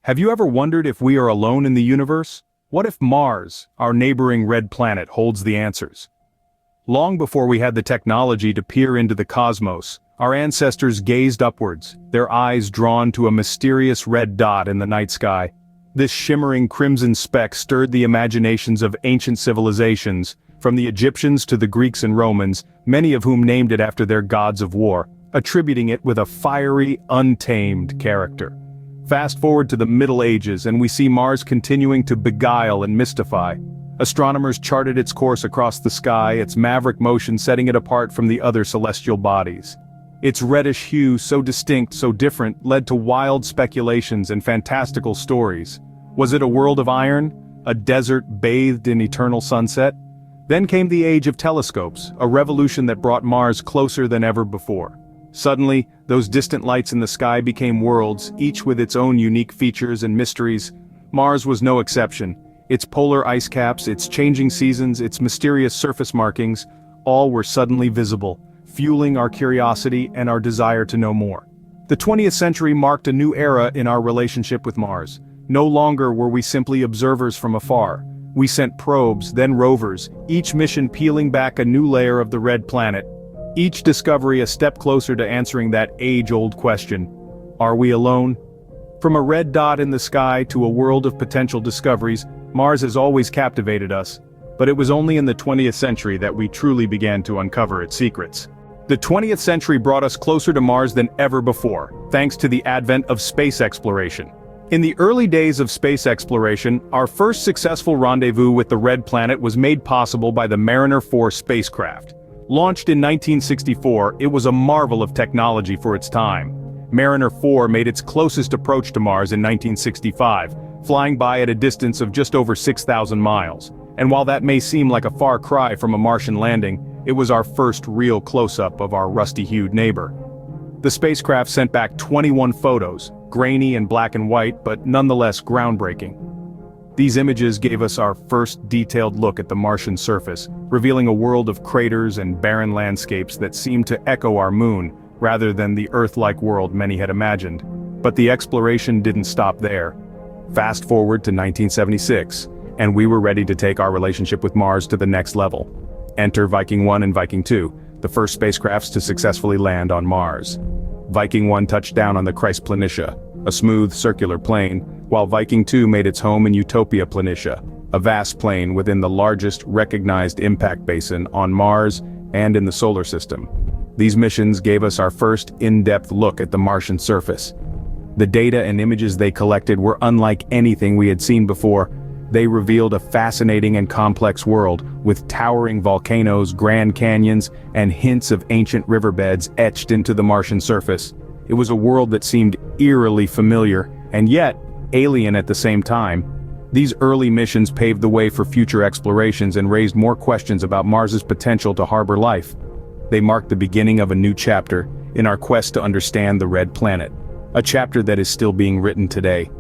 Have you ever wondered if we are alone in the universe? What if Mars, our neighboring red planet, holds the answers? Long before we had the technology to peer into the cosmos, our ancestors gazed upwards, their eyes drawn to a mysterious red dot in the night sky. This shimmering crimson speck stirred the imaginations of ancient civilizations, from the Egyptians to the Greeks and Romans, many of whom named it after their gods of war, attributing it with a fiery, untamed character. Fast forward to the Middle Ages and we see Mars continuing to beguile and mystify. Astronomers charted its course across the sky, its maverick motion setting it apart from the other celestial bodies. Its reddish hue, so distinct, so different, led to wild speculations and fantastical stories. Was it a world of iron? A desert bathed in eternal sunset? Then came the age of telescopes, a revolution that brought Mars closer than ever before. Suddenly, those distant lights in the sky became worlds, each with its own unique features and mysteries. Mars was no exception. Its polar ice caps, its changing seasons, its mysterious surface markings, all were suddenly visible, fueling our curiosity and our desire to know more. The 20th century marked a new era in our relationship with Mars. No longer were we simply observers from afar. We sent probes, then rovers, each mission peeling back a new layer of the red planet. Each discovery a step closer to answering that age-old question: are we alone? From a red dot in the sky to a world of potential discoveries, Mars has always captivated us. But it was only in the 20th century that we truly began to uncover its secrets. The 20th century brought us closer to Mars than ever before, thanks to the advent of space exploration. In the early days of space exploration, our first successful rendezvous with the red planet was made possible by the Mariner 4 spacecraft. Launched in 1964, it was a marvel of technology for its time. Mariner 4 made its closest approach to Mars in 1965, flying by at a distance of just over 6,000 miles. And while that may seem like a far cry from a Martian landing, it was our first real close-up of our rusty-hued neighbor. The spacecraft sent back 21 photos, grainy and black and white, but nonetheless groundbreaking. These images gave us our first detailed look at the Martian surface, revealing a world of craters and barren landscapes that seemed to echo our moon, rather than the Earth-like world many had imagined. But the exploration didn't stop there. Fast forward to 1976, and we were ready to take our relationship with Mars to the next level. Enter Viking 1 and Viking 2, the first spacecrafts to successfully land on Mars. Viking 1 touched down on the Christ Planitia, a smooth circular plain, while Viking 2 made its home in Utopia Planitia, a vast plain within the largest recognized impact basin on Mars and in the solar system. These missions gave us our first in-depth look at the Martian surface. The data and images they collected were unlike anything we had seen before. They revealed a fascinating and complex world, with towering volcanoes, grand canyons, and hints of ancient riverbeds etched into the Martian surface. It was a world that seemed eerily familiar, and yet alien at the same time. These early missions paved the way for future explorations and raised more questions about Mars's potential to harbor life. They marked the beginning of a new chapter in our quest to understand the red planet, a chapter that is still being written today.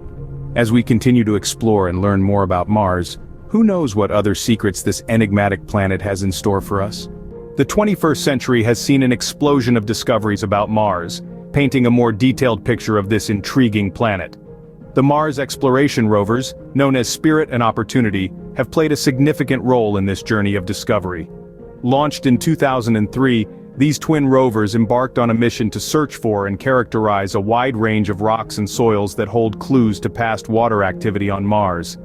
As we continue to explore and learn more about Mars, who knows what other secrets this enigmatic planet has in store for us? The 21st century has seen an explosion of discoveries about Mars, painting a more detailed picture of this intriguing planet. The Mars exploration rovers, known as Spirit and Opportunity, have played a significant role in this journey of discovery. Launched in 2003, these twin rovers embarked on a mission to search for and characterize a wide range of rocks and soils that hold clues to past water activity on Mars.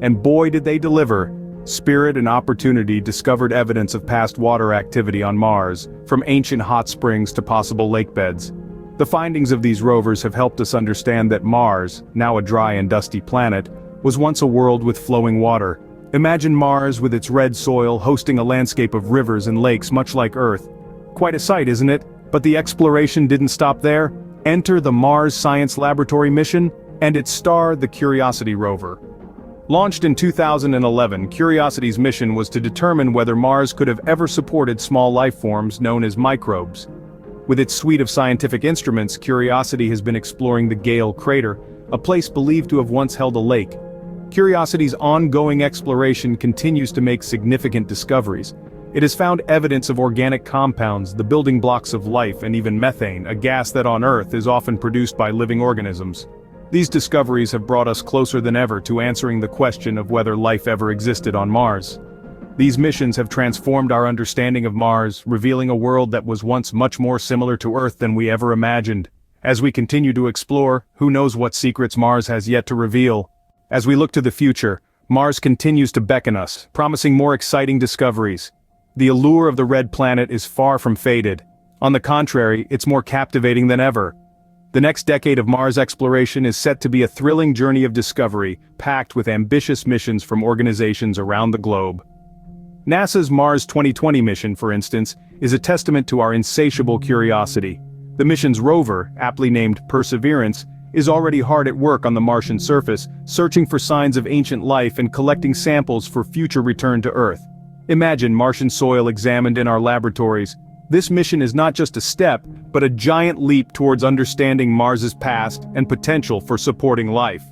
And boy did they deliver! Spirit and Opportunity discovered evidence of past water activity on Mars, from ancient hot springs to possible lake beds. The findings of these rovers have helped us understand that Mars, now a dry and dusty planet, was once a world with flowing water. Imagine Mars with its red soil hosting a landscape of rivers and lakes much like Earth. Quite a sight, isn't it? But the exploration didn't stop there. Enter the Mars Science Laboratory mission, and its star, the Curiosity rover. Launched in 2011, Curiosity's mission was to determine whether Mars could have ever supported small life forms known as microbes. With its suite of scientific instruments, Curiosity has been exploring the Gale crater, a place believed to have once held a lake. Curiosity's ongoing exploration continues to make significant discoveries. It has found evidence of organic compounds, the building blocks of life, and even methane, a gas that on Earth is often produced by living organisms. These discoveries have brought us closer than ever to answering the question of whether life ever existed on Mars. These missions have transformed our understanding of Mars, revealing a world that was once much more similar to Earth than we ever imagined. As we continue to explore, who knows what secrets Mars has yet to reveal. As we look to the future, Mars continues to beckon us, promising more exciting discoveries. The allure of the red planet is far from faded. On the contrary, it's more captivating than ever. The next decade of Mars exploration is set to be a thrilling journey of discovery, packed with ambitious missions from organizations around the globe. NASA's Mars 2020 mission, for instance, is a testament to our insatiable curiosity. The mission's rover, aptly named Perseverance, is already hard at work on the Martian surface, searching for signs of ancient life and collecting samples for future return to Earth. Imagine Martian soil examined in our laboratories. This mission is not just a step, but a giant leap towards understanding Mars's past and potential for supporting life.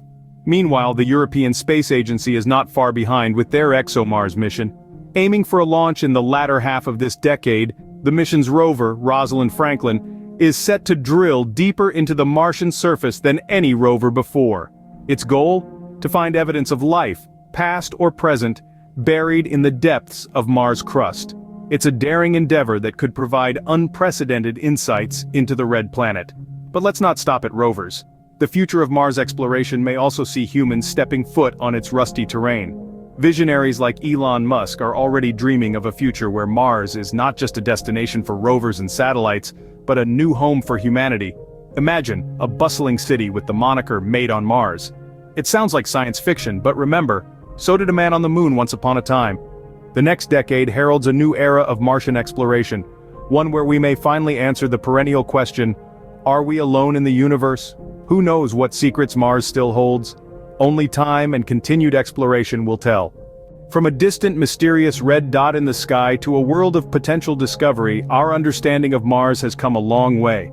Meanwhile, the European Space Agency is not far behind with their ExoMars mission. Aiming for a launch in the latter half of this decade, the mission's rover, Rosalind Franklin, is set to drill deeper into the Martian surface than any rover before. Its goal? To find evidence of life, past or present, buried in the depths of Mars' crust. It's a daring endeavor that could provide unprecedented insights into the red planet. But let's not stop at rovers. The future of Mars exploration may also see humans stepping foot on its rusty terrain. Visionaries like Elon Musk are already dreaming of a future where Mars is not just a destination for rovers and satellites, but a new home for humanity. Imagine a bustling city with the moniker "Made on Mars." It sounds like science fiction, but remember, so did a man on the moon once upon a time. The next decade heralds a new era of Martian exploration, one where we may finally answer the perennial question, are we alone in the universe? Who knows what secrets Mars still holds? Only time and continued exploration will tell. From a distant mysterious red dot in the sky to a world of potential discovery, our understanding of Mars has come a long way.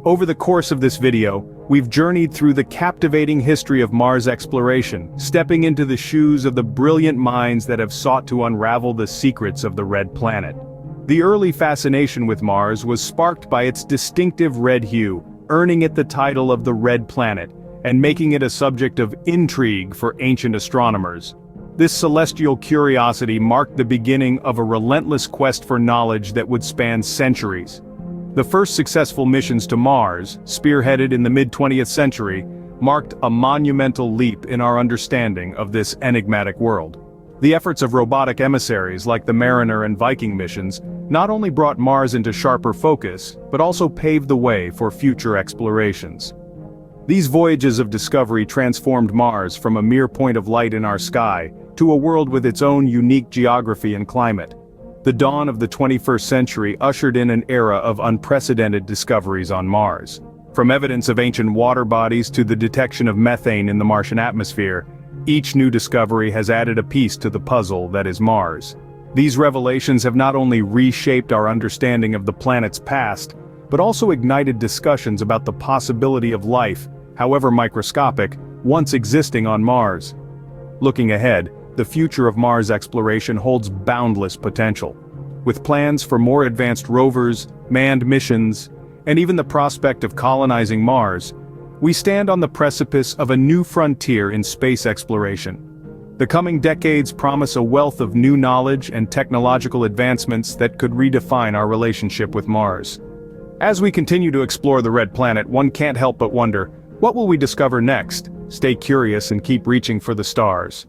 Over the course of this video, we've journeyed through the captivating history of Mars exploration, stepping into the shoes of the brilliant minds that have sought to unravel the secrets of the red planet. The early fascination with Mars was sparked by its distinctive red hue, earning it the title of the Red Planet, and making it a subject of intrigue for ancient astronomers. This celestial curiosity marked the beginning of a relentless quest for knowledge that would span centuries. The first successful missions to Mars, spearheaded in the mid-20th century, marked a monumental leap in our understanding of this enigmatic world. The efforts of robotic emissaries like the Mariner and Viking missions not only brought Mars into sharper focus, but also paved the way for future explorations. These voyages of discovery transformed Mars from a mere point of light in our sky to a world with its own unique geography and climate. The dawn of the 21st century ushered in an era of unprecedented discoveries on Mars. From evidence of ancient water bodies to the detection of methane in the Martian atmosphere, each new discovery has added a piece to the puzzle that is Mars. These revelations have not only reshaped our understanding of the planet's past, but also ignited discussions about the possibility of life, however microscopic, once existing on Mars. Looking ahead, the future of Mars exploration holds boundless potential. With plans for more advanced rovers, manned missions, and even the prospect of colonizing Mars, we stand on the precipice of a new frontier in space exploration. The coming decades promise a wealth of new knowledge and technological advancements that could redefine our relationship with Mars. As we continue to explore the Red Planet, one can't help but wonder, what will we discover next? Stay curious and keep reaching for the stars.